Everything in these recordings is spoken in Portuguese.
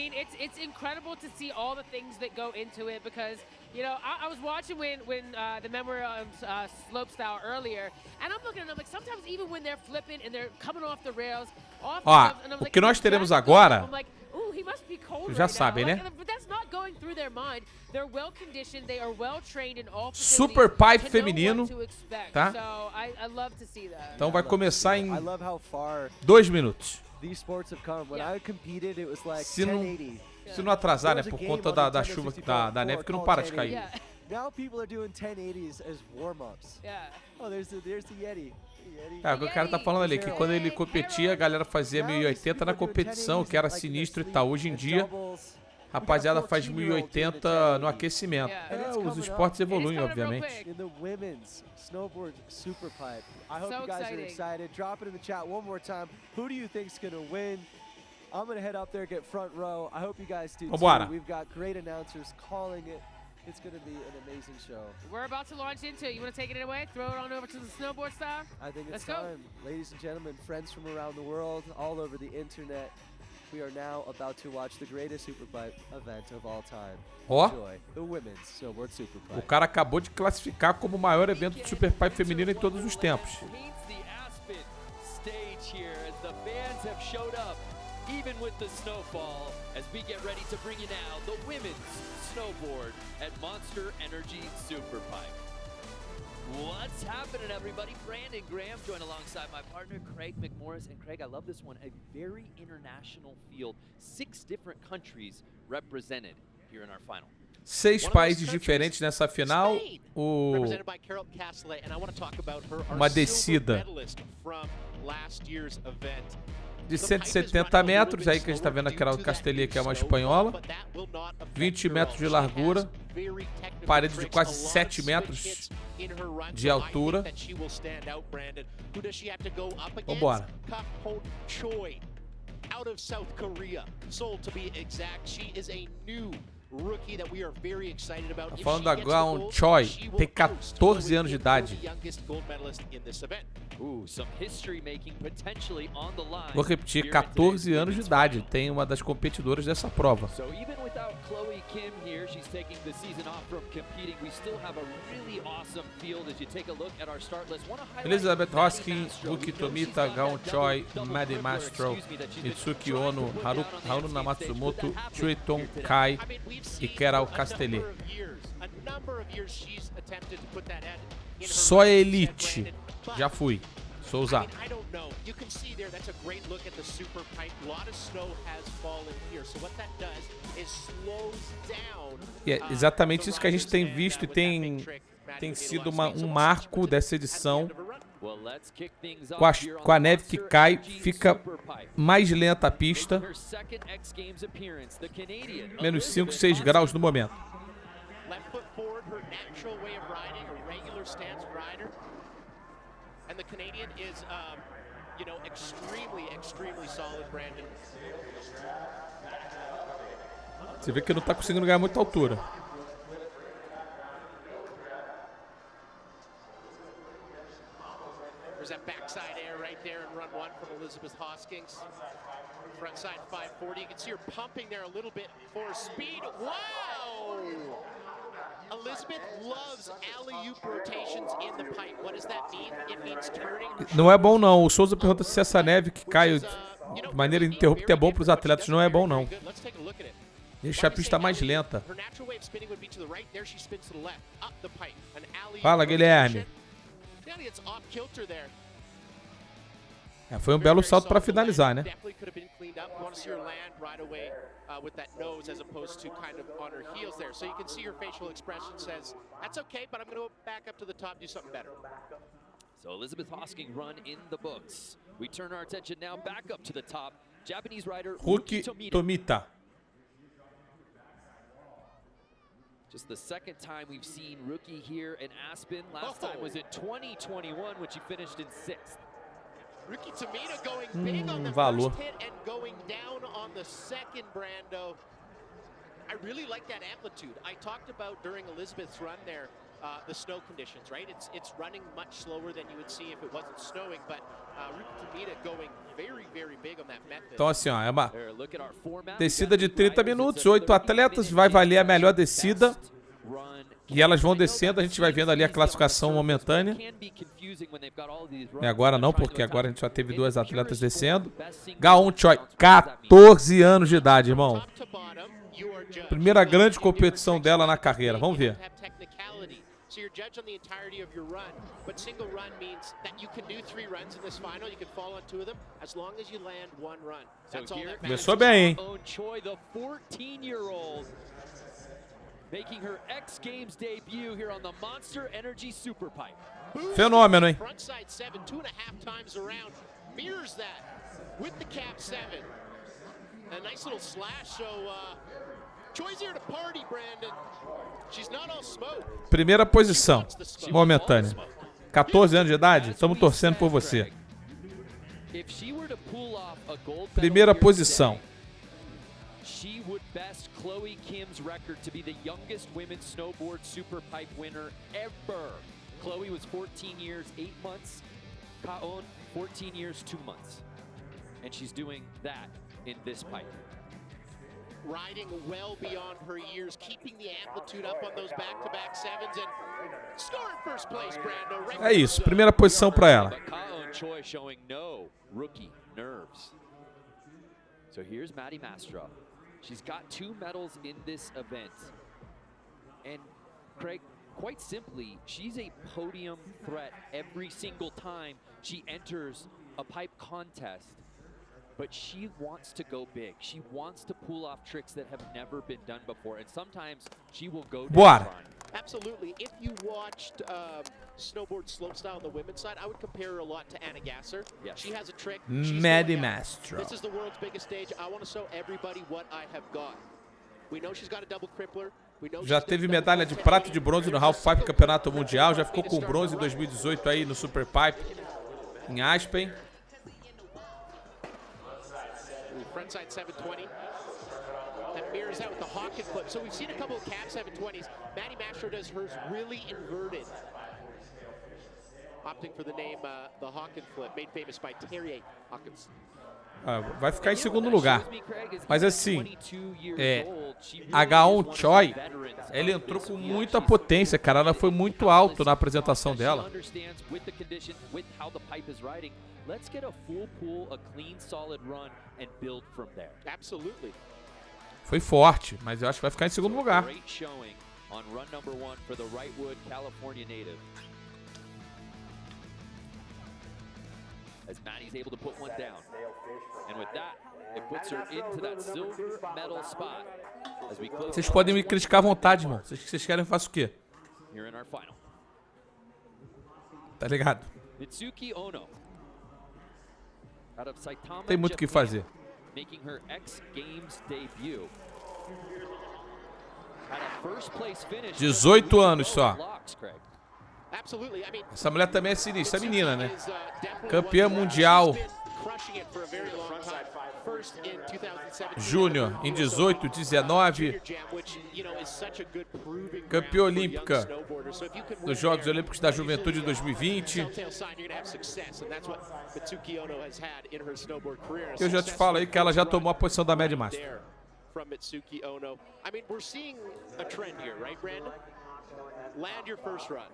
mean, it's incredible to see all the things that go into it because, you know, I was watching when the memorial slopestyle earlier, and I'm looking at them like sometimes even when they're flipping and they're coming off the rails, Ó, o que nós teremos agora, já sabem, né? Superpipe feminino, tá? Então vai começar em 2 minutos. Se não atrasar, né? Por conta da chuva, da neve que não para de cair. Now people are doing 1080s as warm-ups. Oh, there's the Yeti. O cara tá falando ali que quando ele competia, a galera fazia 1080 na competição, que era sinistro e tal. Hoje em dia, a rapaziada faz 1080 no aquecimento. Os esportes evoluem, obviamente. In the women's snowboard superpipe. I hope you guys are excited. Drop it in the chat one more time. Who do you think's gonna win? I'm gonna head up there, get front row. I hope you guys do too. We've got great announcers calling it. It's going to be an amazing show. We're about to launch into it. You want to take it away? Throw it on over to the snowboard style? I think it's time. Ladies and gentlemen, friends from around the world, all over the internet, we are now about to watch the greatest Superpipe event of all time. Enjoy the women's snowboard Superpipe. O cara acabou de classificar como o maior evento de Superpipe feminino em todos os tempos. Even with the snowfall, as we get ready to bring you now the women's snowboard at Monster Energy Superpipe. What's happening, everybody? Brandon Graham joined alongside my partner, Craig McMorris. And Craig, I love this one, a very international field. 6 different countries represented here in our final. 6 países diferentes nessa final. Uma descida de 170 metros, aí que a gente tá vendo aquela Castelia que é uma espanhola, 20 metros de largura, parede de quase 7 metros de altura. Vambora. Tá falando da Gaon Choi, tem 14 anos de idade. Vou repetir, 14 anos de idade. Tem uma das competidoras dessa prova. Elizabeth Hoskin, Yuki Tomita, Gaon Choi, Maddie Mastro, Mitsuki Ono, Haruna Matsumoto, Chuiton Kai e Keral Castelli. Só elite. Já fui. Sou usado. E é exatamente isso que a gente tem visto e tem sido um marco dessa edição. Com a neve que cai, fica mais lenta a pista. Menos 5, 6 graus no momento. And the Canadian is, you know, extremely solid, Brandon. Você vê que não tá conseguindo ganhar muita altura. There's that backside air right there in run 1 from Elizabeth Hoskins. Frontside 540. You can see her pumping there a little bit for speed. Wow! Elizabeth loves alley-oop rotations in the pipe. What does that mean? It means turning. Não é bom não. O Souza pergunta se essa neve que cai de maneira ininterrupta é bom para os atletas. Não é bom não. Deixa a pista mais lenta. Fala, Guilherme. Foi um belo salto para finalizar, né? With that nose as opposed to kind of on her heels there. So you can see her facial expression says, that's okay, but I'm going to go back up to the top, do something better. So Elizabeth Hosking run in the books. We turn our attention now back up to the top. Japanese rider Yuki Tomita. Just the second time we've seen Rookie here in Aspen. Last time was in 2021 when she finished in 6th. Rookie Tomita going big on the valor. first hit and going down on the second, Brando. I really like that amplitude. I talked about during Elizabeth's run there, the snow conditions, right? It's running much slower than you would see if it wasn't snowing, but going very, very big on that method. Então assim, ó, é uma descida de 30 minutos, 8 atletas, vai valer a melhor descida. E elas vão descendo, a gente vai vendo ali a classificação momentânea. E agora não, porque agora a gente só teve 2 atletas descendo. Ga-eun Choi, 14 anos de idade, irmão. Primeira grande competição dela na carreira, vamos ver. So you're judged on the entirety of your run, but single run means that you can do 3 runs in this final. You can fall on 2 of them as long as you land 1 run. That's all that matters. Começou bem, hein? Choi, the 14-year-old, making her X Games debut here on the Monster Energy Superpipe. Fenômeno, hein? Frontside 7, 2.5 times around, mirrors that with the cap 7. A nice little slash. So Choi's here to party, Brandon. She's not all smoke. Primeira posição momentânea. 14 anos de idade, estamos torcendo por você. Primeira posição. She would best Chloe Kim's record to be the youngest women's snowboard superpipe winner ever. Chloe was 14 years, 8 months. Ga-eun, 14 years, 2 months. And she's doing that in this pipe. Riding well beyond her years, keeping the amplitude up on those back-to-back 7s and scoring first place, Brando. É isso, primeira posição para ela. Ga-eun Choi showing no rookie nerves. So here's Maddie Mastro. She's got 2 medals in this event. And Craig, quite simply, she's a podium threat every single time she enters a pipe contest. But she wants to go big. She wants to pull off tricks that have never been done before. And sometimes she will go down. Absolutely. If you watched snowboard slopestyle on the women's side, I would compare her a lot to Anna Gasser. Yes. She has a trick. Maddie Mastro. This is the world's biggest stage. I want to show everybody what I have got. We know she's got a double crippler. Já teve medalha de prata e de bronze no Half Pipe Campeonato Mundial. Já ficou com bronze em 2018 aí no Superpipe em Aspen. Frontside 720. That mirrors out with the Hawken flip. So we've seen a couple of cap 720s. Maddie Mastro does hers really inverted. Opting for the name, the Hawken flip, made famous by Terry Hawkins. Vai ficar em segundo lugar. Mas assim, a Ga-eun Choi, ela entrou com muita potência, cara. Ela foi muito alto na apresentação dela. Let's get a full pull, a clean, solid run, and build from there. Absolutely. Foi forte, mas eu acho que vai ficar em segundo lugar. Great showing on run number 1 for the Wrightwood, California native. As Maddie's able to put one down. And with that, it puts her into that silver medal spot. As we close. Vocês podem me criticar à vontade, irmão. Vocês querem eu faço o quê? Here in our final. Tá ligado? Mitsuki Ono. Out of Saitama, Tem muito o que fazer. Making her X Games debut. At a first place finish. 18 anos só. Absolutely. I mean, essa mulher também é sinistra, essa menina, né? Campeã mundial júnior em 18, 19. Campeã olímpica nos Jogos Olímpicos da Juventude de 2020. Eu já te falo aí que ela já tomou a posição da Maddie Mastro. Land your first run.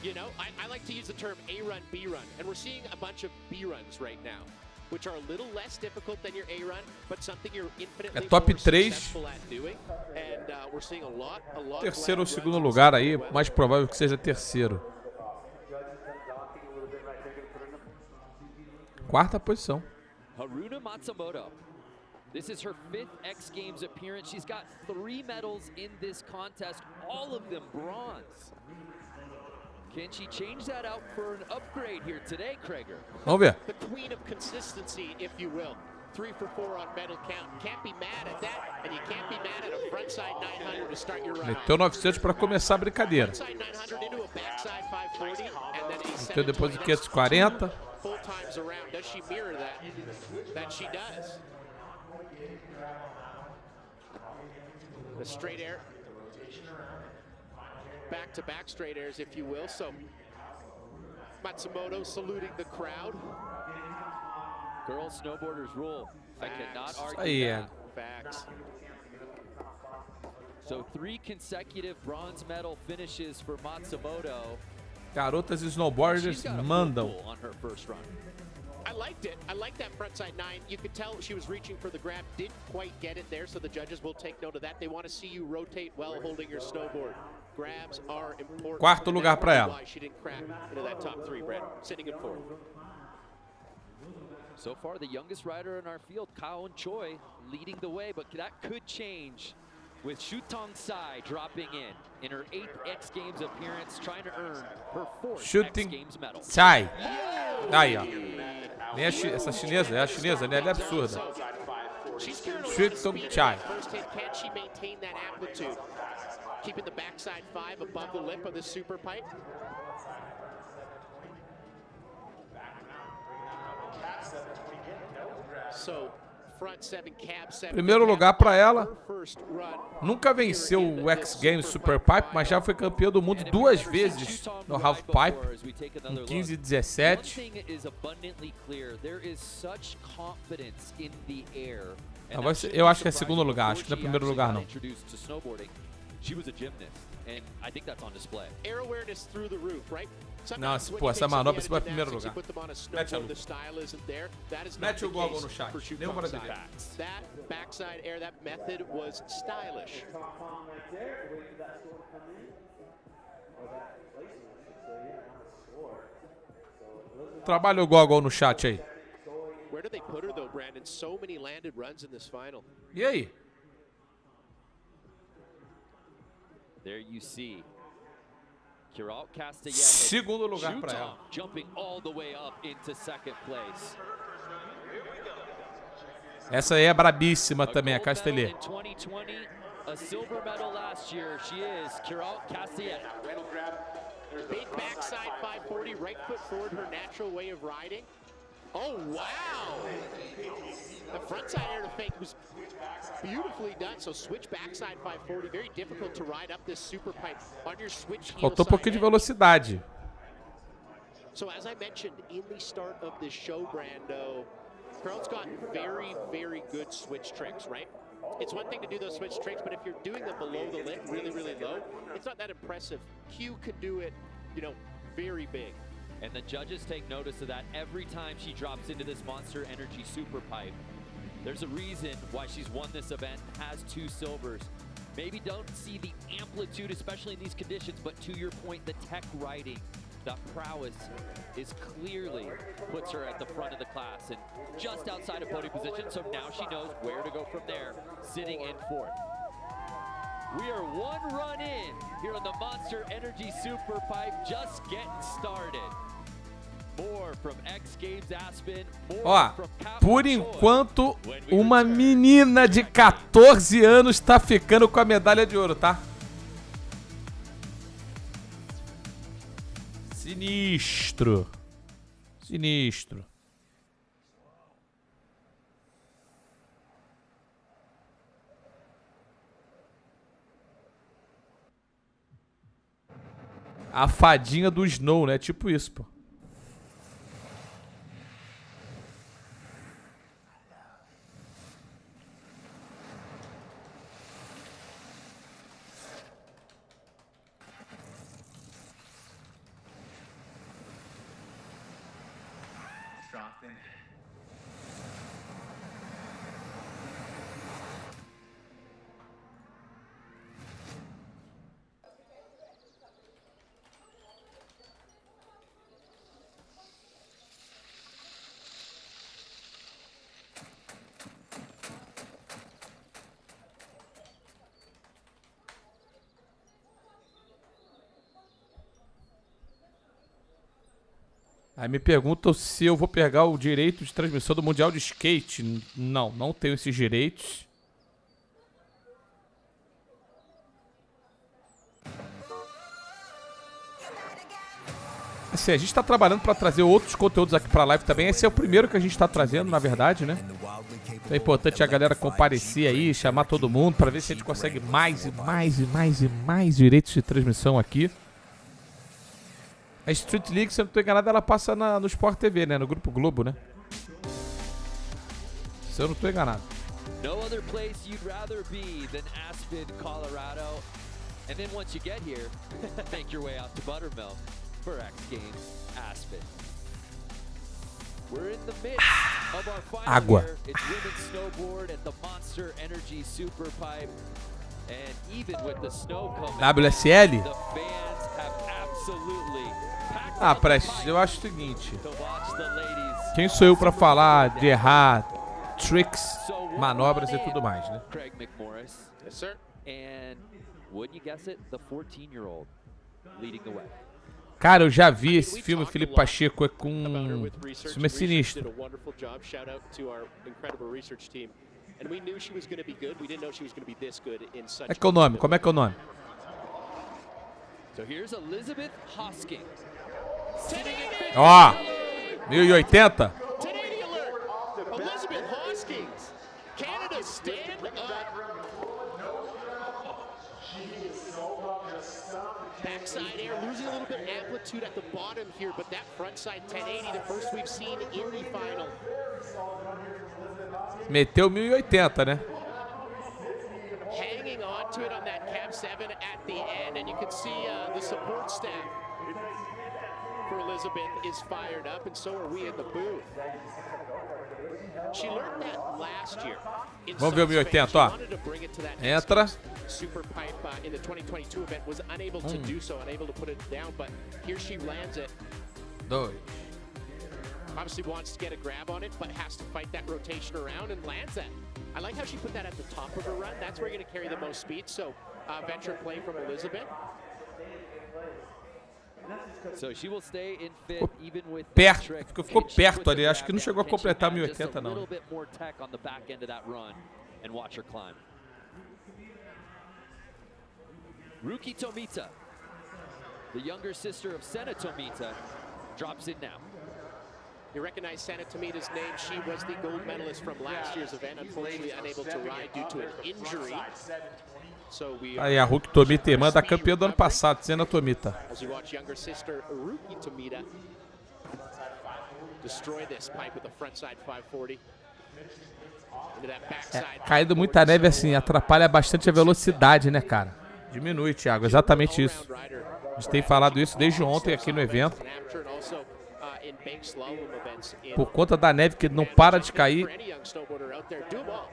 You know, I like to use the term A run, B run, and we're seeing a bunch of B runs right now, which are a little less difficult than your A run, but something you're infinitely top 3. successful at doing. And we're seeing a lot. Terceiro ou segundo lugar aí, mais provável que seja terceiro. Quarta posição. Haruna Matsumoto. This is her 5th X Games appearance. She's got 3 medals in this contest, all of them bronze. Can she change that out for an upgrade here today, Krager? Vamos ver. The queen of consistency, if you will. 3 for 4 on medal count. Can't be mad at that, and you can't be mad at a frontside 900 to start your run. Meteu 900 para começar a brincadeira. Frontside 900 into a backside 540, and then a meteu depois de 540. Full times around. Does she mirror that? That she does. The straight air. back-to-back straight airs, if you will. So Matsumoto saluting the crowd. Girls snowboarders rule. I cannot argue Yeah. that. Facts. So 3 consecutive bronze medal finishes for Matsumoto. Garotas snowboarders mandam. On her first run. I liked it. I liked that frontside 9. You could tell she was reaching for the grab, didn't quite get it there, so the judges will take note of that. They want to see you rotate well holding your snowboard. Grabs are important. Quarto lugar para ela. Why she didn't crack into that top 3, Brett. Sitting in 4th. So far, the youngest rider in our field, Kaon Choi, leading the way, but that could change with Shutong Sai dropping in her 8th X Games appearance, trying to earn her 4th X Games medal. Sai. Aí, ó. Nem essa chinesa, é a chinesa, né? Ela é absurda. Shutong Sai. Can she maintain that amplitude? Keeping the backside 5 above the lip of the Superpipe. So, front 7, cab 7. Primeiro lugar para ela. Nunca venceu o X Games Superpipe, mas já foi campeã do mundo 2 vezes no Halfpipe, em 15 e 17. Eu acho que é segundo lugar, acho que não é primeiro lugar não. Não, pô, essa manobra vai em primeiro lugar. Mete a lupa. Mete o goggle no chat. Deu para dele. That backside air, that method was stylish. Trabalha o goggle no chat aí. Where do they put her though, Brandon? So many landed runs in this final. E aí? There you see. Segundo lugar para ela. Essa aí é brabíssima também, a Castelê. Big backside 540, right foot forward, her natural way of riding. Oh, wow! The frontside air to fake was beautifully done. So switch backside 540, very difficult to ride up this Superpipe on your switch heel. Faltou pouquinho de velocidade. So as I mentioned in the start of this show, Brando, Crowd's got very, very good switch tricks, right? It's one thing to do those switch tricks, but if you're doing them below the lip, really, really low, it's not that impressive. Q can do it, you know, very big. And the judges take notice of that every time she drops into this Monster Energy Superpipe. There's a reason why she's won this event, has 2 silvers. Maybe don't see the amplitude, especially in these conditions, but to your point, the tech riding, the prowess is clearly puts her at the front of the class and just outside of podium position, so now she knows where to go from there, sitting in 4th. We are 1 run in here on the Monster Energy Superpipe, just getting started. Ó, por enquanto, uma menina de 14 anos tá ficando com a medalha de ouro, tá? Sinistro. Sinistro. A fadinha do Snow, né? Tipo isso, pô. Aí me perguntam se eu vou pegar o direito de transmissão do Mundial de Skate. Não, não tenho esses direitos. assim, a gente tá trabalhando pra trazer outros conteúdos aqui pra live também. Esse é o primeiro que a gente tá trazendo, na verdade, né? Então é importante a galera comparecer aí, chamar todo mundo pra ver se a gente consegue mais direitos de transmissão aqui. A Street League, se eu não tô enganado, ela passa no Sport TV, né? No Grupo Globo, né? Se eu não tô enganado. No other place you'd rather be than Aspen, Colorado. And then once you get here, make your way out to Buttermilk for X Games Aspen. We're in the midst of our final Água. here. It's women's snowboard at the Monster Energy Superpipe. And even with the snow coming, WSL? the fans have absolutely packed Ah, out the Prestes, pipe eu acho o seguinte. to watch the ladies. Quem sou eu pra falar de errar tricks, manobras e tudo mais, né? Craig McMorris. Yes, sir. And wouldn't you guess it, the 14-year-old leading the way. Cara, eu já vi esse filme, Felipe Pacheco, é com... Esse filme é sinistro. É que é o nome? Como é que é o nome? So here's Elizabeth Hoskins. Ó, 1080. Elizabeth Hoskins, Canada stand up. Backside air, losing a little bit of amplitude at the bottom here, but that frontside 1080, the first we've seen in the final. Meteu 1080, né? Hanging on to it on that cab 7 at the end, and you can see the support staff for Elizabeth is fired up, and so are we in the booth. She learned that last year. Vamos ver o 1080, ó. Entra. Superpipe in the 2022 event was unable to do so, unable to put it down, but here she lands it. 2. Obviously wants to get a grab on it, but has to fight that rotation around and lands that. I like how she put that at the top of her run. That's where you're going to carry the most speed. So veteran play from Elizabeth. So she will stay in fit even with Perto, ficou perto ali. Acho que não chegou a completar 1080, não. A little bit more tech on the back end of that run and watch her climb. Ruki Tomita, the younger sister of Sena Tomita, drops in now. You recognize Sena Tomita's name. She was the gold medalist from last year's event, unfortunately unable to ride due to an injury. So we Aí a Ruki Tomita, irmã da campeã do ano passado, Sena Tomita. As you watch younger sister Ruki Tomita destroy this pipe with a frontside 540. Into that backside. Caindo muita neve assim, atrapalha bastante a velocidade, né, cara? Diminui, Thiago, exatamente isso. A gente tem falado isso desde ontem aqui no evento. Por conta da neve que não para de cair,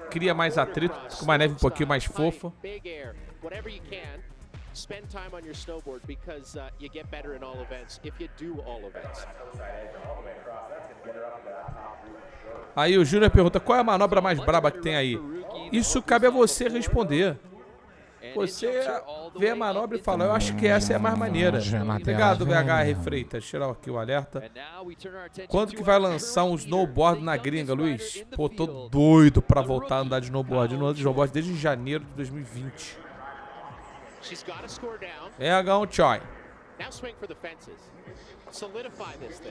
cria mais atrito, fica uma neve um pouquinho mais fofa. Aí o Júnior pergunta, qual é a manobra mais braba que tem aí? Isso cabe a você responder. Você vê a manobra e fala, eu acho que essa é a mais maneira. Obrigado, VHR Freitas. Tirar aqui o alerta. Quando que vai lançar um snowboard na gringa, Luiz? Pô, tô doido pra voltar a andar de snowboard. Eu não ando de snowboard desde janeiro de 2020. É H1 Choi.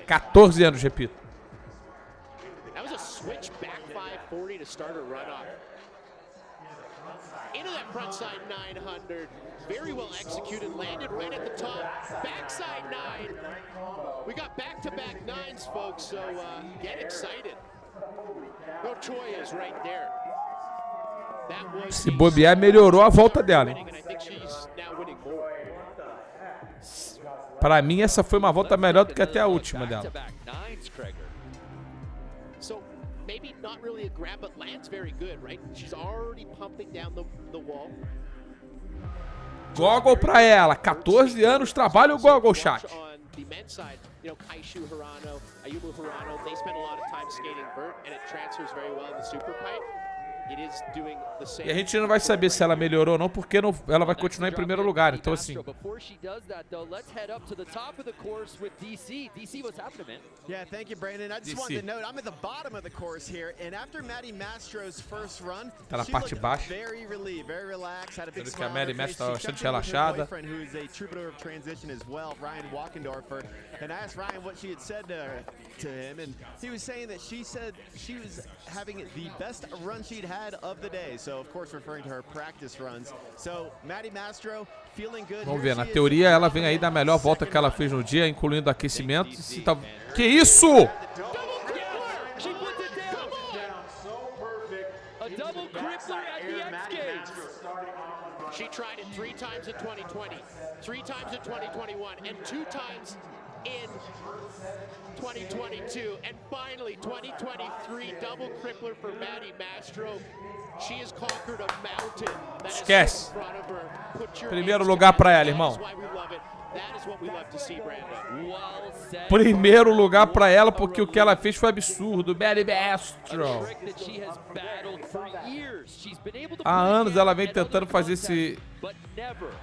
14 anos, repito. That was a switch back 540 to start a runoff. Into that frontside 900, very well executed, landed right at the top, backside 9. We got back-to-back 9s, folks, so get excited. No Choi is right there. Se bobear, melhorou a volta dela, hein? Para mim, essa foi uma volta melhor do que até a última dela. Maybe not really a grab, but lands very good, right? She's already pumping down the wall. Goggle pra ela, 14 anos, trabalha o goggle, chat. On the men's side, you know, Kaishu Hirano, Ayumu Hirano, they spend a lot of time skating vert, and it transfers very well in the Superpipe. E a gente não vai saber se ela melhorou ou não, porque ela vai continuar em primeiro lugar. Então, assim... Yeah, thank you, Brandon. I just wanted to note I'm at the bottom of the course here, and after Maddie Mastro's first run, tá na parte de baixo. Very relieved, very relaxed, had a big smile. A Maddie Mastro tá bastante relaxada. Who is a troubadour of transition as well, Ryan Walkendorfer, and I asked Ryan what she had said to him, and he was saying that she said she was having the best run she'd had of the day. So, of course, referring to her practice runs. So, Maddie Mastro feeling good. Vamos ver, na teoria ela vem aí da melhor volta que ela fez no dia, incluindo aquecimento. Se tá... Que isso? She tried it 3 times in 2020, 3 times in 2021, and 2 times in 2022, and finally 2023 double crippler for Maddie Mastro. She has conquered a mountain that is in front of her. Primeiro lugar para ela, irmão. Primeiro lugar para ela, porque o que ela fez foi absurdo. Maddie Mastro. Há anos ela vem tentando fazer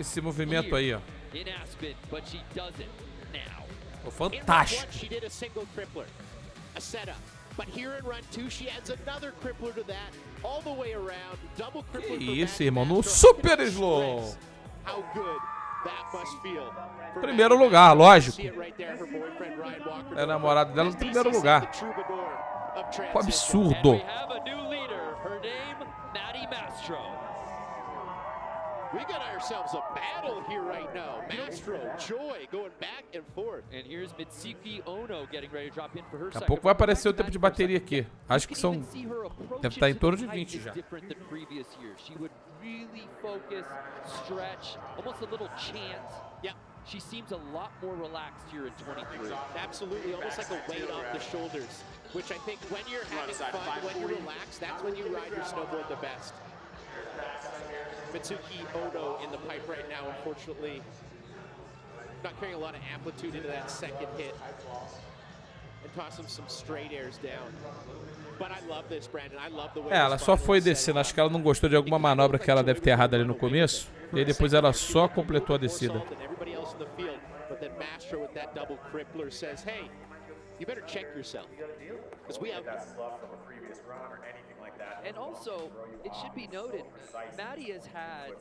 esse movimento aí, ó. Foi fantástico. Que isso, irmão, no super slow. Primeiro lugar, lógico. É a namorada dela no primeiro lugar. Que absurdo. We got ourselves a battle here right now. Mastro, Joy going back and forth. And here's Mitsuki Ono getting ready to drop in for her. Daqui a pouco vai aparecer o tempo de bateria aqui. Acho que são... Deve estar em torno de 20 já. She would really focus, stretch, almost a little chant. Yeah. She seems a lot more relaxed here in 23. Absolutely, almost like a weight off the shoulders, which I think when you're having fun, when you're relaxed, that's when you ride your snowboard the best. Mitsuki Ono in the pipe right now, unfortunately, not carrying a lot of amplitude into that second hit and tossing some straight airs down. But I love this, Brandon. I love the way ela só foi descendo. Acho que ela não gostou de alguma manobra que ela deve ter errado ali no começo. E aí depois ela só completou a descida. And also, it should be noted, Maddie has had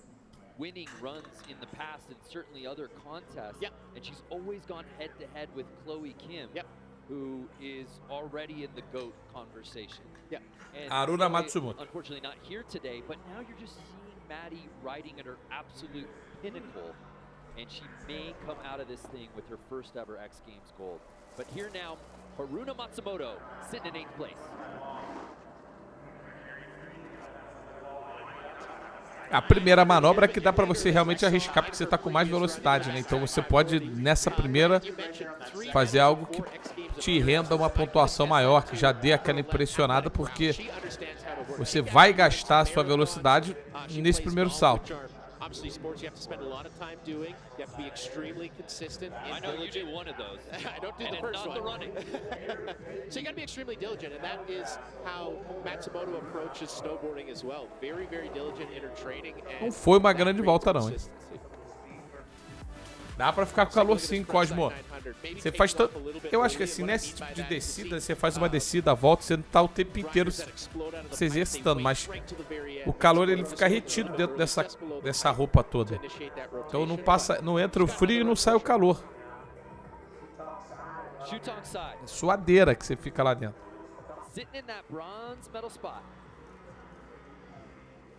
winning runs in the past and certainly other contests. Yep. And she's always gone head-to-head with Chloe Kim, yep, who is already in the GOAT conversation. Yep. And Aruna Matsumoto. Unfortunately not here today, but now you're just seeing Maddie riding at her absolute pinnacle. And she may come out of this thing with her first ever X Games gold. But here now, Haruna Matsumoto sitting in 8th place. A primeira manobra é que dá para você realmente arriscar, porque você está com mais velocidade, né? Então você pode, nessa primeira, fazer algo que te renda uma pontuação maior, que já dê aquela impressionada, porque você vai gastar a sua velocidade nesse primeiro salto. Obviously, sports you have to spend a lot of time doing. You have to be extremely consistent. I know you do one of those. I don't do the first one. The running. So you got to be extremely diligent, and that is how Matsumoto approaches snowboarding as well. Very, very diligent in her training. Não foi uma grande volta não, hein? Dá pra ficar com calor sim, Cosmo. Você faz tanto... Eu acho que assim, nesse tipo de descida, você faz uma descida, volta, você não tá o tempo inteiro se exercitando, mas o calor ele fica retido dentro dessa roupa toda. Então não entra o frio e não sai o calor. É suadeira que você fica lá dentro.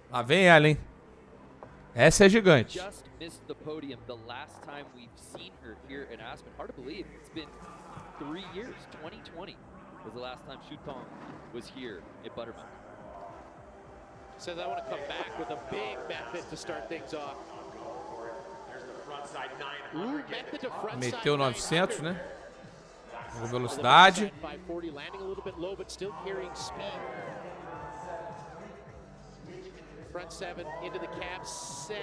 Lá vem ela, hein? Essa é gigante. Missed the podium the last time we've seen her here at Aspen. Hard to believe it's been 3 years. 2020 was the last time Shutong was here at Buttermilk. Says I want to come back with a big method to start things off. Method to front side. Meteu 900, né? Com velocidade. 540, landing a little bit low, but still carrying speed. Front 7 into the cap 7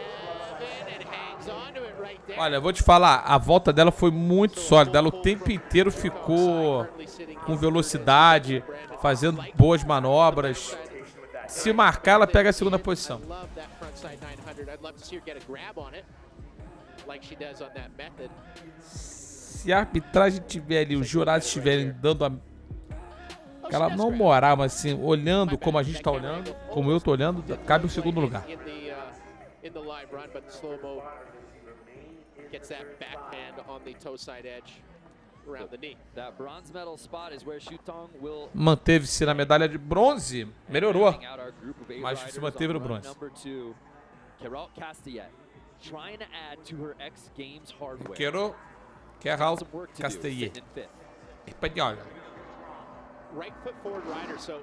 and hangs onto it right there. Olha, eu vou te falar, a volta dela foi muito sólida. Ela o tempo inteiro ficou com velocidade, fazendo boas manobras. Se marcar, ela pega a segunda posição. Se a arbitragem tiver ali, os jurados estiverem dando aquela não moral, mas assim, olhando como a gente está olhando, como eu estou olhando, cabe o segundo lugar. Manteve-se na medalha de bronze, melhorou, mas se manteve no bronze. Quero Castellet, espanhol. Right foot forward rider, so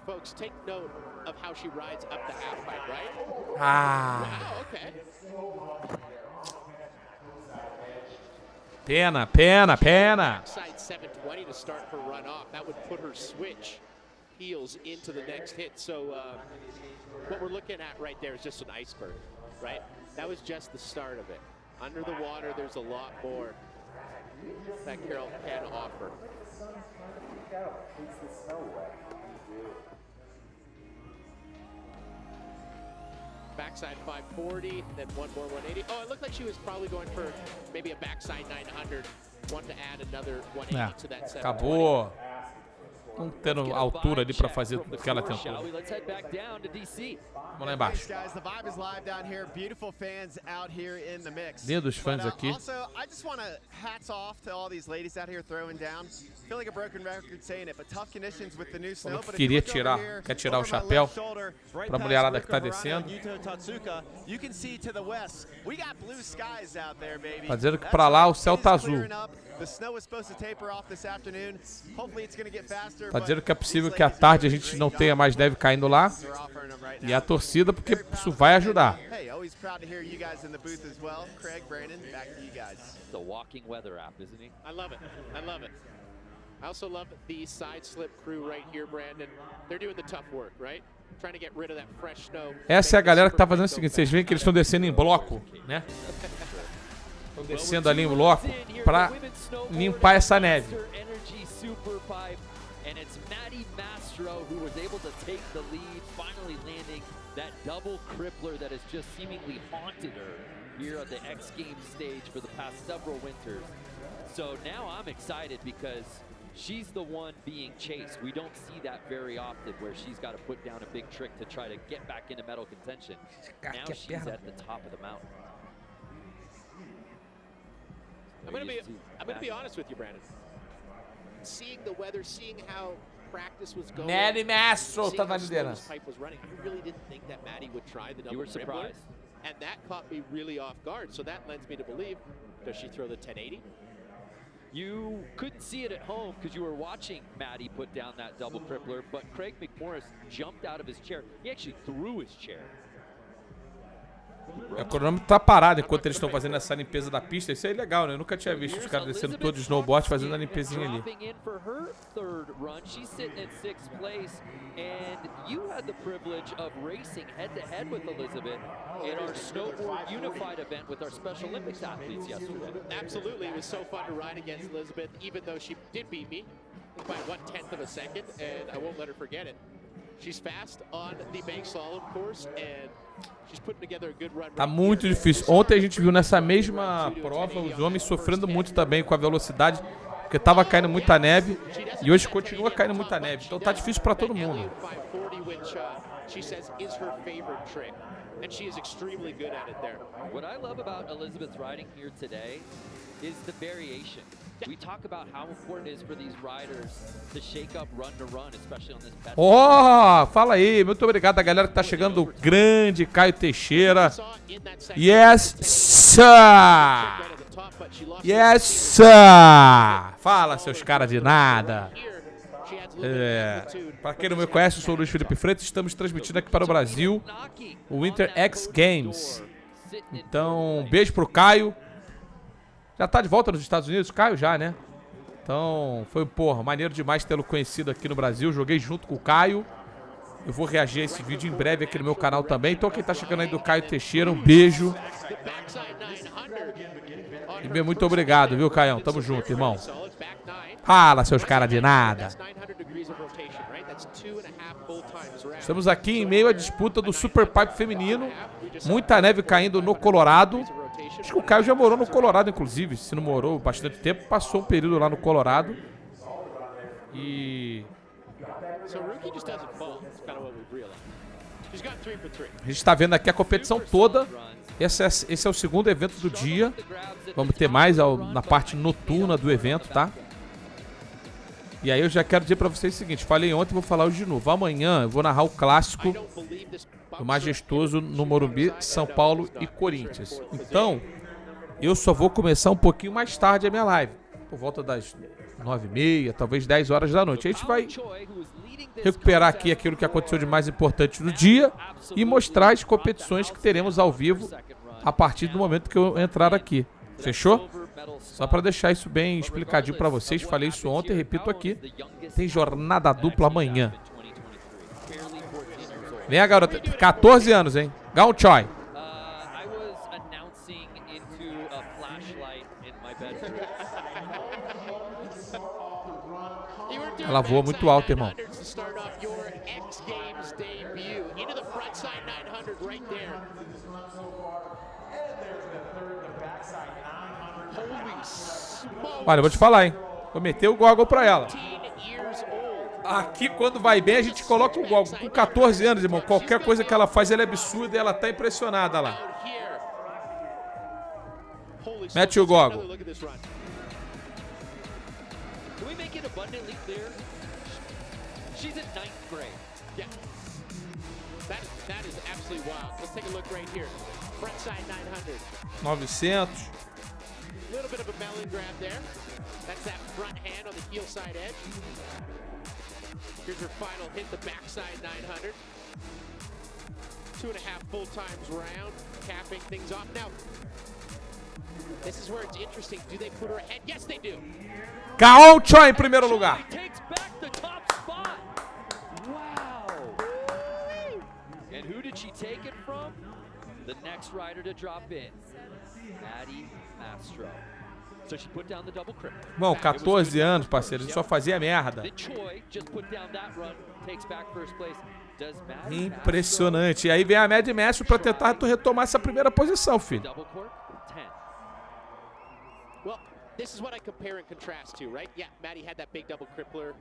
folks take note of how she rides up the half pipe, right? Ah. Wow, okay. Pena, pena, pena. Side 720 to start her run off. That would put her switch heels into the next hit. So what we're looking at right there is just an iceberg, right? That was just the start of it. Under the water, there's a lot more that Carol can offer. Backside 540, then one more 180. Oh, it looked like she was probably going for maybe a backside 900. Want to add another 180 to that 720. Acabou não tendo altura ali para fazer o que ela tentou. Vamos lá embaixo. Lindos fãs aqui. Como que queria tirar, quer tirar o chapéu para a mulherada que está descendo. Tá dizendo que para lá o céu tá azul. Tá dizendo que é possível que à tarde a gente não tenha mais neve caindo lá. E a torcida, porque isso vai ajudar. I also love the side slip crew right here, Brandon. They're doing the tough work, right? Trying to get rid of that fresh snow. Essa é a galera que tá fazendo o seguinte, vocês veem que eles estão descendo em bloco, né? Estão descendo ali em bloco para limpar essa neve. Who was able to take the lead, finally landing that double crippler that has just seemingly haunted her here at the X Games stage for the past several winters. So now I'm excited because she's the one being chased. We don't see that very often where she's got to put down a big trick to try to get back into medal contention. Now she's at the top of the mountain. I'm going to be honest with you, Brandon. Seeing the weather, seeing how practice was going, Maddie Mastro tá na liderança. I really didn't think that Maddie would try the double. You were surprised. And that caught me really off guard. So that lends me to believe, does she throw the 1080? You couldn't see it at home because you were watching Maddie put down that double crippler, but Craig McMorris jumped out of his chair. He actually threw his chair. O cronômetro tá parado enquanto eles estão fazendo essa limpeza da pista. Isso é legal, né? Eu nunca tinha visto os caras descendo todos de snowboard fazendo a limpezinha ali. Absolutely, it was so fun to ride against Elizabeth, even though she did beat me by 1/10 of a second, and I won't let her forget it. She's fast on the bank slalom course, and tá muito difícil. Ontem a gente viu nessa mesma prova os homens sofrendo muito também com a velocidade, porque tava caindo muita neve e hoje continua caindo muita neve. Então tá difícil para todo mundo. What I love about Elizabeth's riding here today is the variation. We talk about how important it is for these riders to shake up run to run, especially on this pet. Oh, fala aí, muito obrigado a galera que tá chegando, o grande Caio Teixeira. Yes, sir! Yes, sir! Fala, seus caras de nada. Para quem não me conhece, eu sou o Luiz Felipe Freitas, estamos transmitindo aqui para o Brasil o Winter X Games. Então, um beijo pro Caio. Já tá de volta nos Estados Unidos, Caio já, né? Então, foi, porra, maneiro demais tê-lo conhecido aqui no Brasil. Joguei junto com o Caio. Eu vou reagir a esse vídeo em breve aqui no meu canal também. Então, quem tá chegando aí do Caio Teixeira, um beijo. E muito obrigado, viu, Caião? Tamo junto, irmão. Fala, seus caras de nada. Estamos aqui em meio à disputa do Superpipe feminino. Muita neve caindo no Colorado. Acho que o Caio já morou no Colorado, inclusive. Se não morou bastante tempo, passou um período lá no Colorado. E a gente está vendo aqui a competição toda. Esse é o segundo evento do dia. Vamos ter mais na parte noturna do evento, tá? E aí eu já quero dizer pra vocês o seguinte. Falei ontem, vou falar hoje de novo. Amanhã eu vou narrar o clássico do majestoso no Morumbi, São Paulo e Corinthians. Então, eu só vou começar um pouquinho mais tarde a minha live. Por volta das 9h30, talvez 10 horas da noite. A gente vai recuperar aqui aquilo que aconteceu de mais importante no dia e mostrar as competições que teremos ao vivo a partir do momento que eu entrar aqui. Fechou? Só para deixar isso bem explicadinho para vocês. Falei isso ontem, repito aqui. Tem jornada dupla amanhã. Vem a garota. 14 anos, hein? Gaon Choi. Ela voa muito alto, irmão. Olha, eu vou te falar, hein? Vou meter o goggle pra ela. Aqui, quando vai bem, a gente coloca o goggle. Com 14 anos, irmão, qualquer coisa que ela faz, ela é absurda e ela tá impressionada lá. Mete o goggle. She's in 9th grade. Yeah. That is absolutely wild. Let's take a look right here. Frontside 900. 900. A little bit of a melon grab there. That's that front hand on the heel side edge. Here's her final hit, the backside 900. 2.5 full times round, capping things off. Now, this is where it's interesting. Do they put her ahead? Yes, they do. Gaon Choi em primeiro lugar. Takes back the top spot. Wow. And who did she take it from? The next rider to drop in, Maddie Mastro. So she put down the double crip. Bom, 14 anos, parceiro, ele só fazia merda. Impressionante. E aí vem a Maddie Mastro pra tentar retomar essa primeira posição, filho. This is what I compare and contrast to, right? Yeah, Maddie had that big double crippler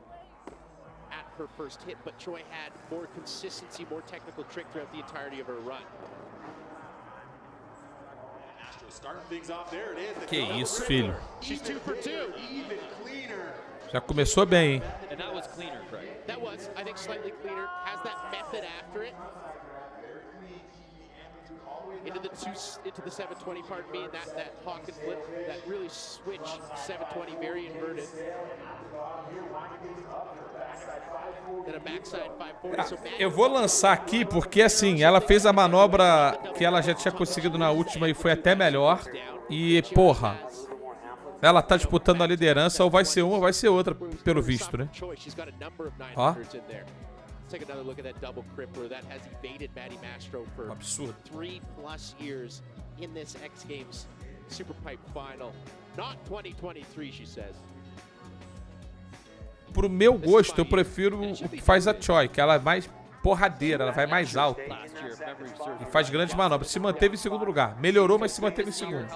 at her first hit, but Choi had more consistency, more technical trick throughout the entirety of her run. Que isso, filho. She's 2 for 2. Já começou bem, hein? And that was cleaner, Craig. That was, I think, slightly cleaner. Has that method after it. Into the 720, pardon me, and that hawk and flip, that really switch 720, very inverted. And a backside 540. Eu vou lançar aqui porque, assim, ela fez a manobra que ela já tinha conseguido na última e foi até melhor. E, porra, ela tá disputando a liderança, ou vai ser uma ou vai ser outra, pelo visto, né? Ó. Take another look at that double crippler that has evaded Maddie Mastro for absurdo. 3+ years in this X Games Superpipe final. Not 2023, she says. Pro meu gosto, eu prefiro o que faz a Choi, que ela é mais porradeira, ela vai mais alto. E faz grandes manobras. Se manteve em segundo lugar. Melhorou, mas se manteve em segundo.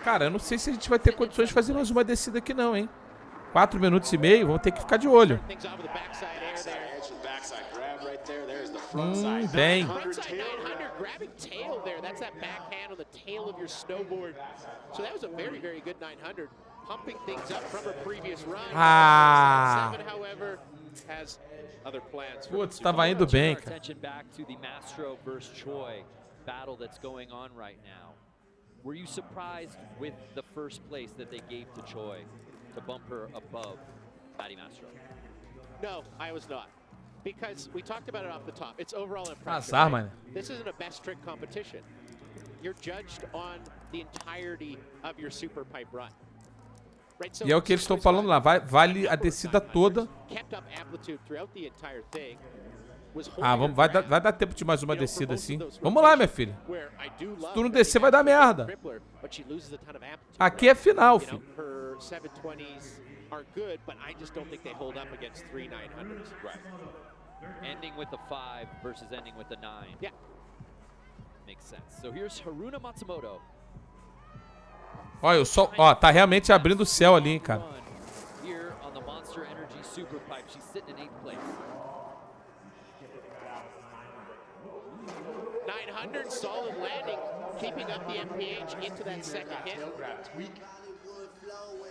Cara, eu não sei se a gente vai ter condições de fazer mais uma descida aqui não, hein? 4 minutos e meio, vamos ter que ficar de olho. Bem. Grabbing tail there. That's that backhand on the tail of your snowboard. So that was a very, very good 900. Pumping things up from her previous run. Ah. However, has other plans. Putz, tava indo bem, cara. Back to the Mastro versus Choi battle that's going on right now. Were you surprised with the first place that they gave to Choi to bump her above Maddie Mastro? No, I was not. Because we talked about it off the top. It's overall impression. Azar, mano. This isn't a best trick competition. You're judged on the entirety of your Superpipe run. Right? So E é o que eles estão falando lá. Vale a descida toda. Kept up amplitude throughout the entire thing. Ah, vai dar tempo de mais uma descida assim. Vamos lá, minha filha. Se tu não descer, vai dar merda. Aqui é final, filho. Ending with a 5 versus ending with a 9. Yeah. Makes sense. So here's Haruna Matsumoto. Olha, o sol, ó, tá realmente abrindo o céu ali, hein, cara. Here on the Monster Energy Superpipe, she's sitting in 8th place. 900 solid landing, keeping up the MPH into that second hit.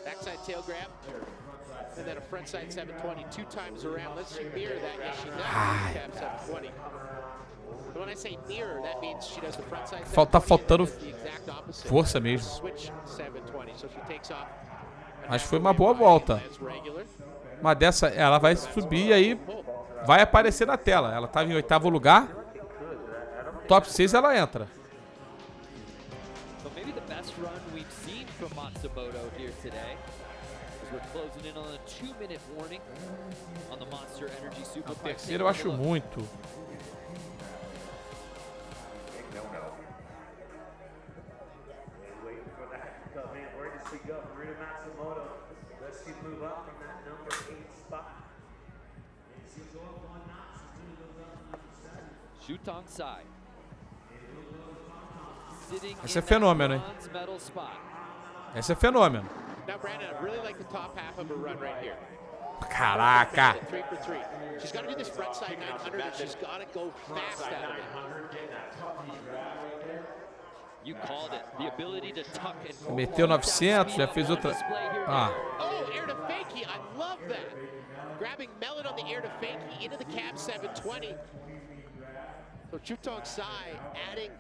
Backside tail grab. And then a frontside 720 2 times around. Let's see mirror that. Yes, she does. Cap 720. But when I say mirror, that means she does the frontside 720. Tá faltando the exact opposite. Força mesmo. Switch 720. So she takes off. Mas foi uma boa volta. Uma dessa, ela vai subir e aí vai aparecer na tela. Ela estava em 8º lugar. Top 6 ela entra. So maybe the best run we've seen from Matsumoto here today. We're closing in on a 2-minute warning on the Monster Energy Super. Terceiro eu acho muito. Shutong Sai. Esse é fenômeno, hein? Esse é fenômeno. Now, Brandon, I really like the top half of her run right here. Caraca! 3 for 3. She's got to do this frontside 900 and she's got to go fast out of it. You called it. The ability to tuck and Meteu 900, já fez outra. Ah. Oh, air to fakie. I love that. Grabbing Melon on the air to fakie into the cab 720. So Shutong Sai adding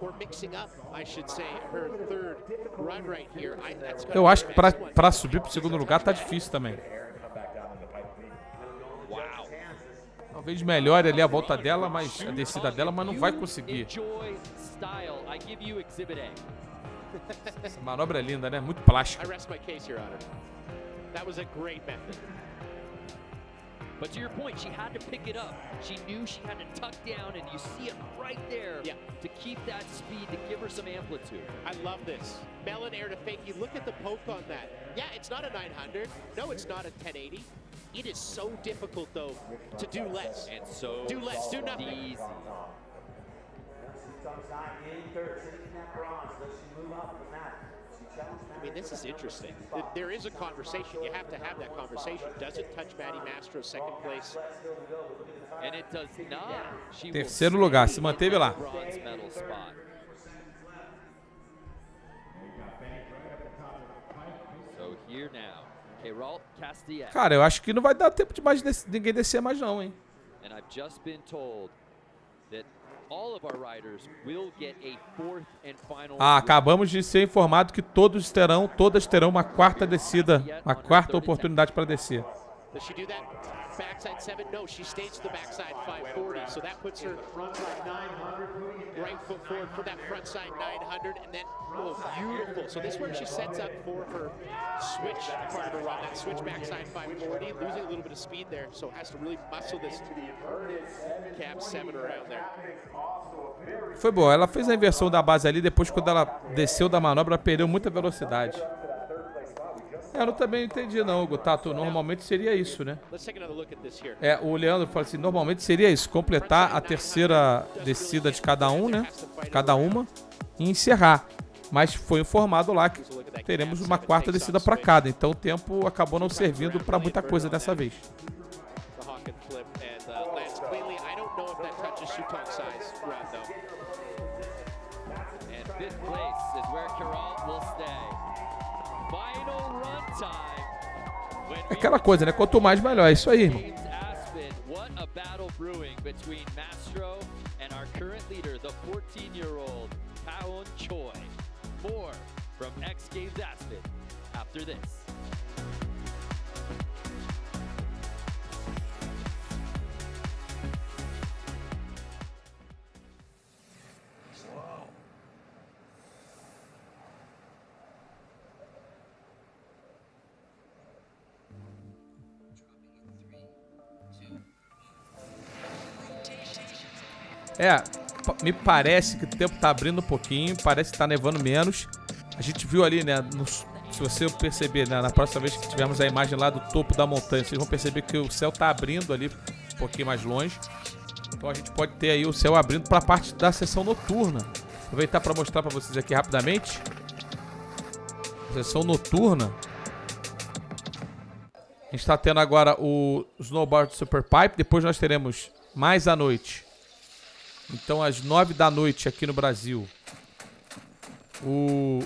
or mixing up, I should say, her third run right here. Eu acho que para subir pro segundo lugar tá difícil também. Wow. Talvez melhore ali a volta dela, mas a descida dela, mas não vai conseguir. Essa manobra é linda, né? Muito plástica. I rest my case, Your Honor. That was a great method. But to your point, she had to pick it up. She knew she had to tuck down, and you see it right there to keep that speed, to give her some amplitude. I love this. Melon air to fakie. Look at the poke on that. Yeah, it's not a 900. No, it's not a 1080. It is so difficult, though, to do less. And so do less, do nothing. Easy. I mean, this is interesting. There is a conversation. You have to have that conversation. Does it touch Maddie Mastro's second place? And it does not. Terceiro lugar, se manteve lá. Bronze medal spot. So here now, Cara, eu acho que não vai dar tempo de mais ninguém descer mais não, hein? And I've just been told that all of our riders will get a fourth and final. Acabamos de ser informado que todas terão uma quarta descida, uma quarta oportunidade para descer. Does she do that backside 7? No, she stays to the backside 540. So that puts her right foot forward for that front side 900, and then beautiful. So this is where she sets up for her switch part of her run, that switch backside 540, losing a little bit of speed there. So has to really muscle this cab 7 around there. Foi boa. Ela fez a inversão da base ali, depois quando ela desceu da manobra, ela perdeu muita velocidade. Eu também entendi não, Gutato. Normalmente seria isso, né? O Leandro falou assim, normalmente seria isso, completar a terceira descida de cada um, né? Cada uma e encerrar. Mas foi informado lá que teremos uma quarta descida para cada. Então o tempo acabou não servindo para muita coisa dessa vez. É aquela coisa, né? Quanto mais, melhor. É isso aí, irmão. Me parece que o tempo tá abrindo um pouquinho, parece que tá nevando menos. A gente viu ali, né, se você perceber, né, na próxima vez que tivermos a imagem lá do topo da montanha, vocês vão perceber que o céu tá abrindo ali um pouquinho mais longe. Então a gente pode ter aí o céu abrindo para a parte da sessão noturna. Aproveitar para mostrar para vocês aqui rapidamente. Sessão noturna. A gente está tendo agora o Snowboard Superpipe. Depois nós teremos mais à noite. Então às 9 da noite aqui no Brasil. O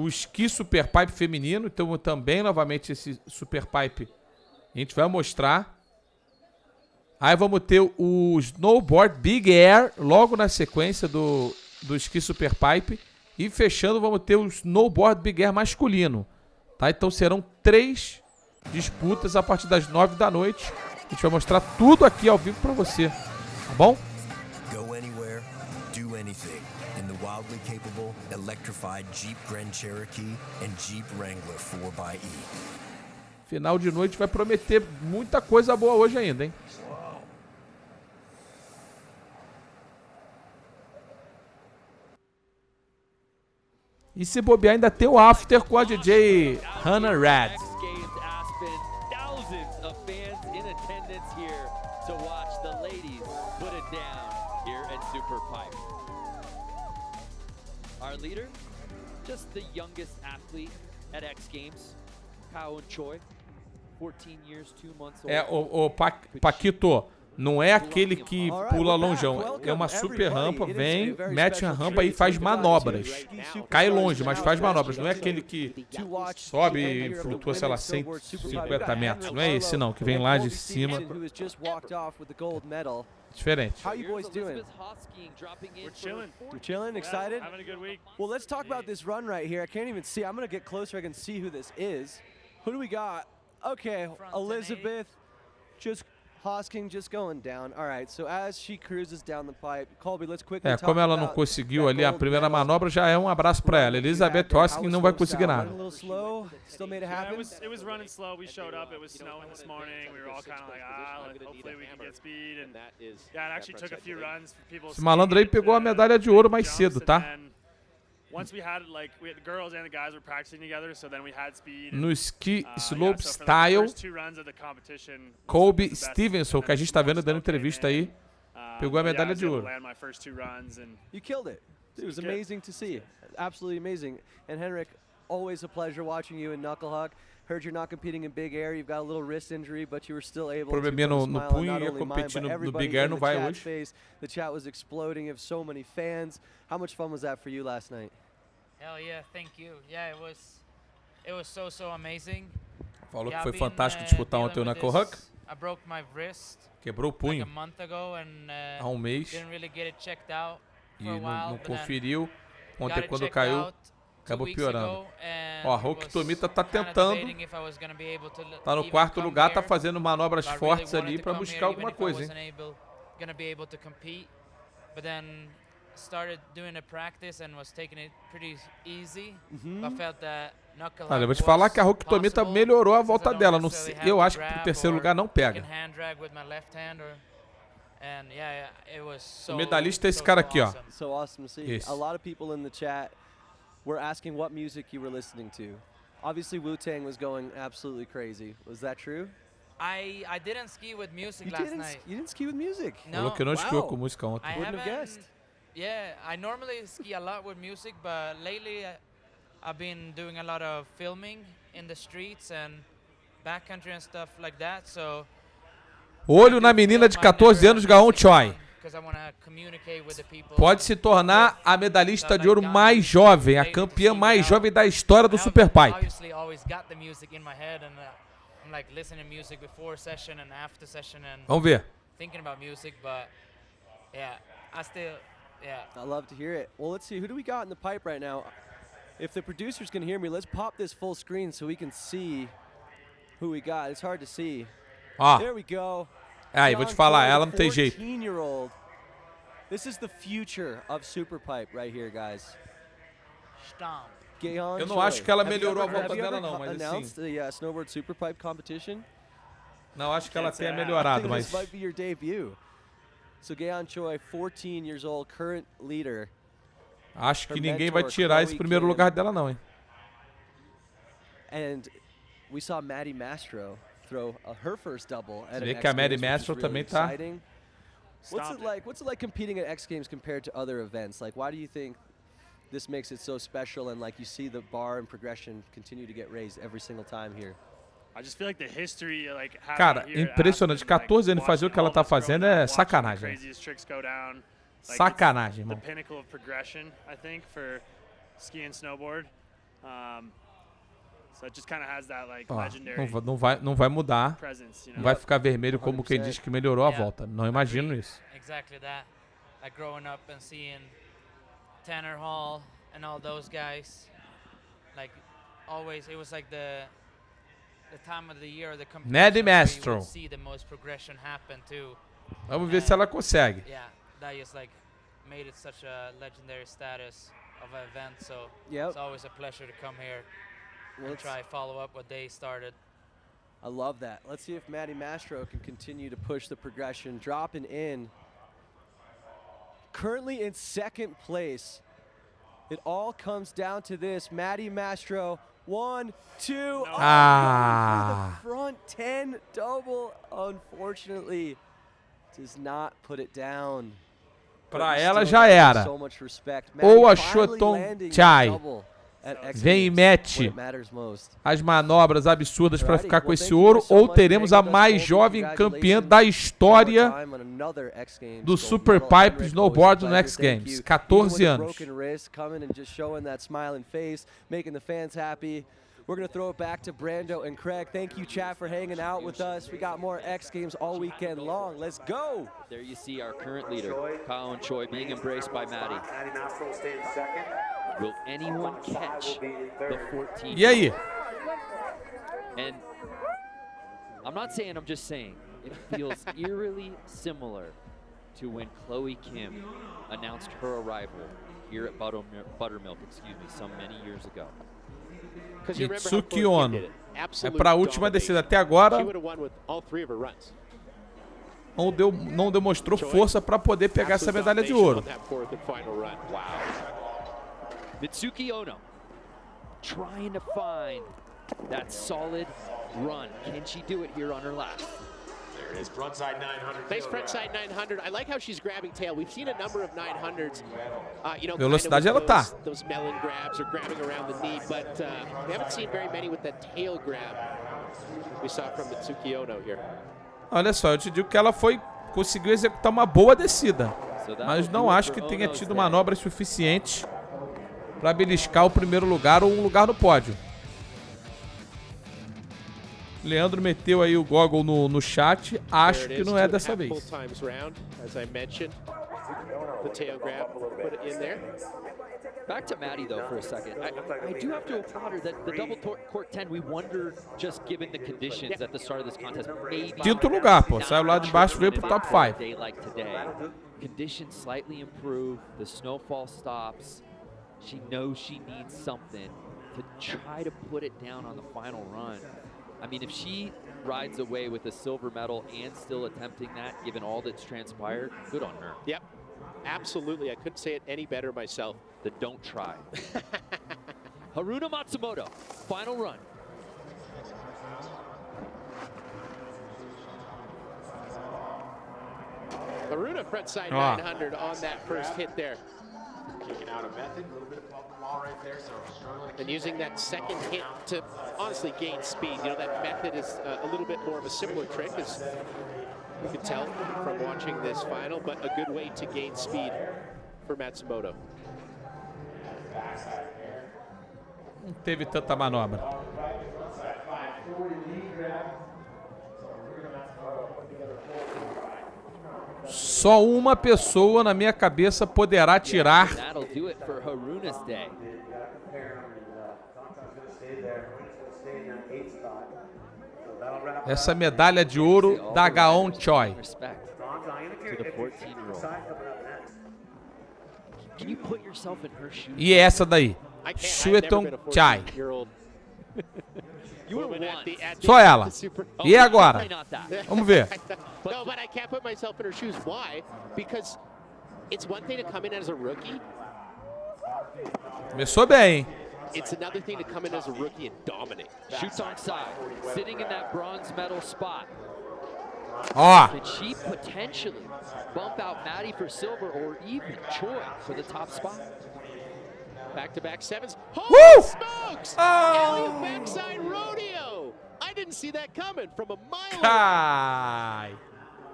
Ski Superpipe feminino. Então também novamente esse Superpipe a gente vai mostrar. Aí vamos ter o Snowboard Big Air logo na sequência do Ski Superpipe. E fechando vamos ter o Snowboard Big Air masculino. Tá? Então serão 3 disputas a partir das 9 da noite. A gente vai mostrar tudo aqui ao vivo pra você. Tá bom? Go anywhere, do anything in the wildly capable electrified Jeep Grand Cherokee and Jeep Wrangler 4xe. Final de noite vai prometer muita coisa boa hoje ainda, hein? E se bobear ainda tem o after com a DJ Hannah Rad. Our leader, just the youngest athlete at X Games, Pao Choi, 14 years, 2 months old. Paquito, não é aquele que pula longeão, é uma super rampa, vem, mete a rampa e faz manobras. Cai longe, mas faz manobras, não é aquele que sobe e flutua, sei lá, 150 metros. Não é esse não, que vem lá de cima. Diferente. How you boys doing? We're chilling. You're chilling, excited? Having a good week. Well, let's talk about this run right here. I can't even see. I'm going to get closer. I can see who this is. Who do we got? Okay, Elizabeth just hosking, just going down. All right, so as she cruises down the pipe, Colby, let's quickly talk como ela não conseguiu ali a primeira manobra, já é um abraço para ela. Elizabeth Hosking não vai conseguir nada. A little slow, still made it happen. It was running slow. We showed up. It was snowing this morning. We were all kind of like, hopefully we can get speed. And yeah, it actually took a few runs for people. Esse malandro aí pegou a medalha de ouro mais cedo, tá? Once we had the girls and the guys were practicing together, so then we had speed. No ski slope style, Colby Stevenson, que a gente está vendo dando entrevista aí, pegou a medalha de ouro. You killed it. It was amazing to see. Absolutely amazing. And Henrik, always a pleasure watching you in Knucklehuck. Heard you're not competing in Big Air. You've got a little wrist injury, but you were still able to smile on not only mine, but everybody in the chat face. The chat was exploding of so many fans. How much fun was that for you last night? Hell yeah, thank you. Yeah, it was so amazing. Falou que foi fantástico disputar ontem o Knucklehuck. I broke my wrist. Quebrou o punho. Like a month ago and há um mês. Didn't really get it checked out E não conferiu. Ontem quando caiu, acabou piorando. Ó, a Hulk Tomita tá tentando. Tá no 4º lugar, tá fazendo manobras fortes ali para buscar alguma coisa, hein? Started doing a practice and was taking it pretty easy. I felt that Olha, eu vou te falar que a Hulk Tomita melhorou a volta dela. Não sei, eu acho que pro 3º lugar não pega. O medalhista é esse cara aqui, ó. So awesome to see. A lot of people in the chat were asking what music you were listening to. Obviously Wu-Tang was going absolutely crazy. Was that true? I didn't ski with music last night. You didn't ski with music? Falou que não esquiou com música ontem. I wouldn't have guessed. Yeah, I normally ski a lot with music, but lately I've been doing a lot of filming in the streets and backcountry and stuff like that, so... Olho na menina de 14 anos, Gaon Choi. Pode se tornar a medalhista de ouro mais jovem, a campeã mais jovem da história do Superpipe. Vamos ver. Yeah, I love to hear it. Well, let's see. Who do we got in the pipe right now? If the producers can hear me, let's pop this full screen so we can see who we got. It's hard to see. There we go. Aí, vou te falar, ela não tem jeito. This is the future of Superpipe right here, guys. Eu não acho que ela melhorou a volta dela não, mas announced the Snowboard Superpipe competition? Não, acho que ela tenha melhorado, mas... This might be your debut. So Gaeon Choi, 14 years old, current leader. Acho que ninguém vai tirar esse primeiro lugar dela não, hein? And we saw Maddie Mastro throw her first double at Vê an que a X Maddie Games, which Mastro is really também tá. exciting. What's it like competing at X Games compared to other events? Like, why do you think this makes it so special, and like you see the bar and progression continue to get raised every single time here? I just feel like the history, like, cara, impressionante. 14 anos fazer o que ela tá fazendo é sacanagem. Sacanagem, irmão. The pinnacle of progression, I think, for ski and snowboard. So it just kind of has that like legendary. Não vai mudar. Não vai ficar vermelho como quem diz que melhorou a volta. Não imagino isso. Exactly that. Like growing up and seeing Tanner Hall and all those guys, like always it was like the time of the year, the competition Maddie where you Mastro. would see the most progression happen too. Vamos ver se ela consegue. Yeah, that just like made it such a legendary status of an event. So it's always a pleasure to come here and try follow up what they started. I love that. Let's see if Maddie Mastro can continue to push the progression, dropping in. Currently in second place. It all comes down to this. Maddie Mastro, 1, 2, for the front 10 double. Unfortunately, does not put it down. Pra ela já era. Ou a Shoton Chai vem e mete as manobras absurdas para ficar com esse ouro, ou teremos a mais jovem campeã da história do Superpipe Snowboard no X Games, 14 anos. We're going to throw it back to Brando and Craig. Thank you, chat, for hanging out with us. We got more X Games all weekend long. Let's go. There you see our current leader, Colin Choi, being embraced by Maddie. Will anyone catch the 14? E aí? And I'm not saying, I'm just saying, it feels eerily similar to when Chloe Kim announced her arrival here at Buttermilk, some many years ago. Mitsuki Ono. É para a última descida. Até agora não demonstrou força para poder pegar essa medalha de ouro. Mitsuki Ono trying to find that solid run. Can she do it here on her last? There it is, frontside 900. Nice frontside 900. I like how she's grabbing tail. We've seen a number of 900s. You know, velocidade ela tá. Those melon grabs or grabbing around the knee, but we haven't seen very many with that tail grab we saw from Mitsuki Ono here. Olha só, eu te digo que ela conseguiu executar uma boa descida, mas não acho que tenha tido manobras suficientes para beliscar o primeiro lugar ou um lugar no pódio. Leandro meteu aí o goggle no chat. Acho que não é dessa vez. Back to Maddie, though, for a second. I do have to applaud her that the double court 10, we wonder, just given the conditions at the start of this contest, maybe... Quinto lugar, pô. Saiu lá de baixo e veio pro top 5. Like today. Conditions slightly improve. The snowfall stops. She knows she needs something to try to put it down on the final run. I mean, if she rides away with a silver medal and still attempting that, given all that's transpired, good on her. Yep, absolutely. I couldn't say it any better myself. Then don't try. Haruna Matsumoto, final run. Haruna frontside 900 on that first hit there. Kicking out a method, a little bit above the wall right there, so struggling. And using that second hit to honestly gain speed. You know, that method is a little bit more of a simpler trick, as you can tell from watching this final, but a good way to gain speed for Matsumoto. Não teve tanta manobra. Só uma pessoa na minha cabeça poderá tirar essa medalha de ouro da Gaon Choi. E essa daí, Shueton Chai. Só ela. E agora? Vamos ver. No, but I can't put myself in her shoes. Why? Because it's one thing to come in as a rookie. Começou bem, hein? It's another thing to come in as a rookie and dominate. Shoots on side, sitting in that bronze medal spot. Ó. Could she potentially bump out Maddie for silver or even Choi for the top spot? Back-to-back sevens. Holy smokes! Oh. Backside rodeo. I didn't see that coming from a mile Cai.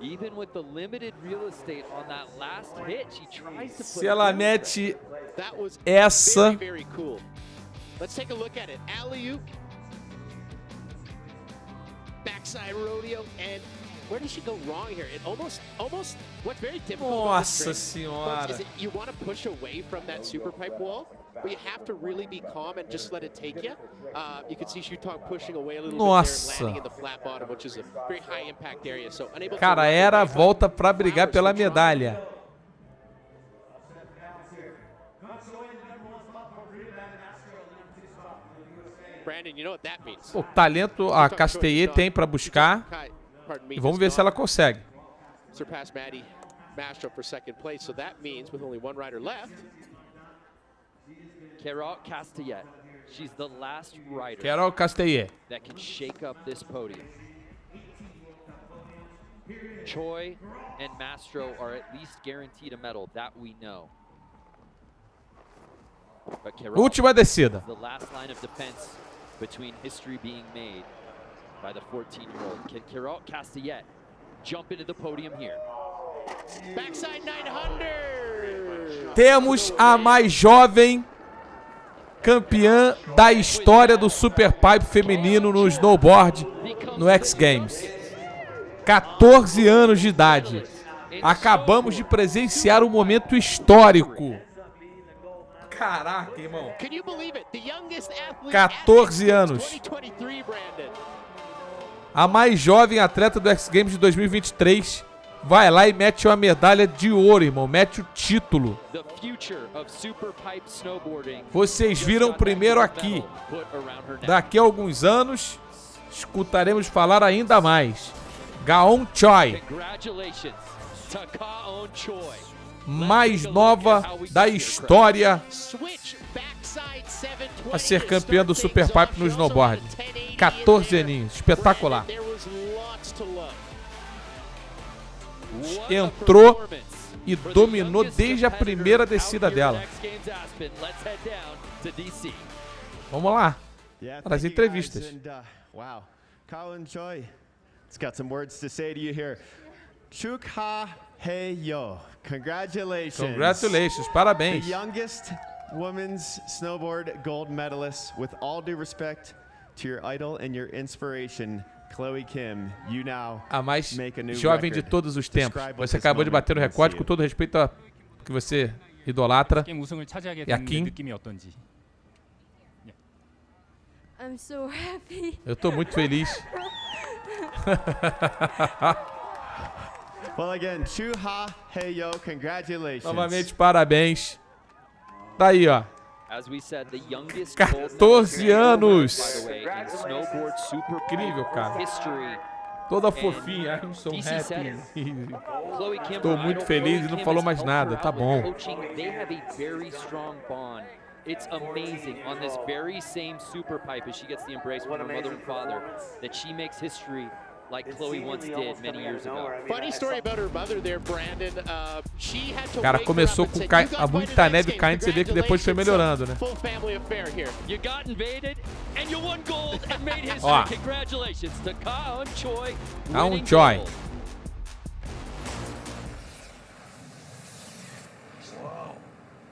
Even with the limited real estate on that last hit, she tries to put Se ela mete that was essa. very, very cool. Let's take a look at it. Alley-oop. Backside rodeo, and where did she go wrong here? It almost, what's very difficult Nossa senhora. is that you want to push away from that super pipe wall, but you have to really be calm and just let it take you. You can see Shutong pushing away a little bit there and landing in the flat bottom, which is a very high impact area. So unable Cara, era a volta pra brigar pela medalha. Brandon, you know what that means. O talento a Castellet tem pra buscar. E vamos ver se ela consegue. Surpass Maddie Mastro for second place, so that means with only one rider left. Carol Castellet, she's the last rider Carol Castellet. that can shake up this podium. Choi and Mastro are at least guaranteed a medal, that we know. But Carol Última descida. is the last line of defense between history being made by the 14-year-old. Can Carol Castellet jump into the podium here? Backside 900. Temos a mais jovem campeã da história do Superpipe feminino no snowboard no X Games. 14 anos de idade. Acabamos de presenciar um momento histórico. Caraca, irmão. 14 anos. A mais jovem atleta do X Games de 2023 vai lá e mete uma medalha de ouro, irmão. Mete o título. Vocês viram primeiro aqui. Daqui a alguns anos, escutaremos falar ainda mais. Gaon Choi. Mais nova da história a ser campeã do Superpipe no snowboard. 14 aninhos, espetacular. Entrou e dominou desde a primeira descida dela. Vamos lá, para as entrevistas. Wow, Colin Choi, it's got some words to say to you here. Chukha Heyo, congratulations. Congratulations, parabéns. The youngest women's snowboard gold medalist. With all due respect to your idol and your inspiration, Chloe Kim, you now a mais jovem de todos os tempos. Você acabou de bater o recorde, com todo respeito a que você idolatra. E a Kim. I'm so happy. Eu tô muito feliz. Well, again, Chuha Heyo, congratulations. Novamente, parabéns. Tá aí, ó. 14 anos. Incrível, cara. Toda fofinha. I'm so happy. Tô muito feliz e não falou mais nada. Tá bom. It's amazing on this very same Superpipe as she gets the embrace from her mother and father that she makes history like Chloe once did many years ago. Funny story about her mother there, Brandon. She had to Cara, começou com muita neve caindo, você vê que depois foi melhorando, né? Full family affair here. You got invaded and you won gold and made history. Congratulations to Kaon Choi. Kaon Choi.